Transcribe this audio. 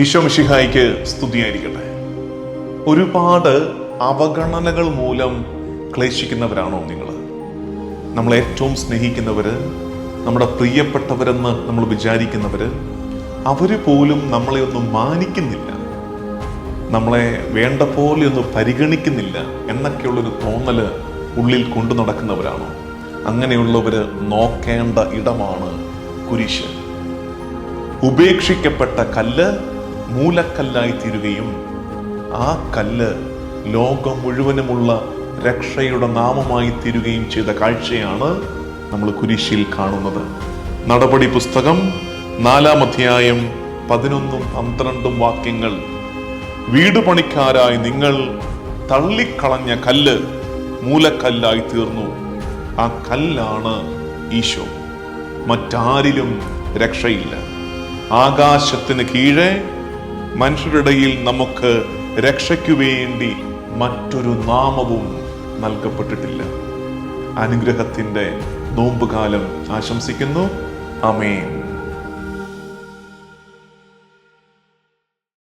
ഈശോ മിശിഹായ്ക്ക് സ്തുതിയായിരിക്കട്ടെ. ഒരുപാട് അവഗണനകൾ മൂലം ക്ലേശിക്കുന്നവരാണോ നിങ്ങൾ? നമ്മളെ ഏറ്റവും സ്നേഹിക്കുന്നവര്, നമ്മുടെ പ്രിയപ്പെട്ടവരെന്ന് നമ്മൾ വിചാരിക്കുന്നവര്, അവര് പോലും നമ്മളെ ഒന്നും മാനിക്കുന്നില്ല, നമ്മളെ വേണ്ട പോലെ ഒന്നും പരിഗണിക്കുന്നില്ല എന്നൊക്കെയുള്ളൊരു തോന്നല് ഉള്ളിൽ കൊണ്ടു നടക്കുന്നവരാണോ? അങ്ങനെയുള്ളവര് നോക്കേണ്ട ഇടമാണ് കുരിശ്. ഉപേക്ഷിക്കപ്പെട്ട കല്ല് മൂലക്കല്ലായി തീരുകയും ആ കല്ല് ലോകം മുഴുവനുമുള്ള രക്ഷയുടെ നാമമായി തീരുകയും ചെയ്ത കാഴ്ചയാണ് നമ്മൾ കുരിശിൽ കാണുന്നത്. നടപടി പുസ്തകം 4-ാം അധ്യായം 11-12 വാക്യങ്ങൾ. വീട് പണിക്കാരായി നിങ്ങൾ തള്ളിക്കളഞ്ഞ കല്ല് മൂലക്കല്ലായി തീർന്നു. ആ കല്ലാണ് ഈശോ. മറ്റാരിലും രക്ഷയില്ല. ആകാശത്തിന് കീഴെ മനുഷ്യരുടെയിൽ നമുക്ക് രക്ഷയ്ക്കു വേണ്ടി മറ്റൊരു നാമവും നൽകപ്പെട്ടിട്ടില്ല. അനുഗ്രഹത്തിന്റെ നോമ്പുകാലം ആശംസിക്കുന്നു. ആമേൻ.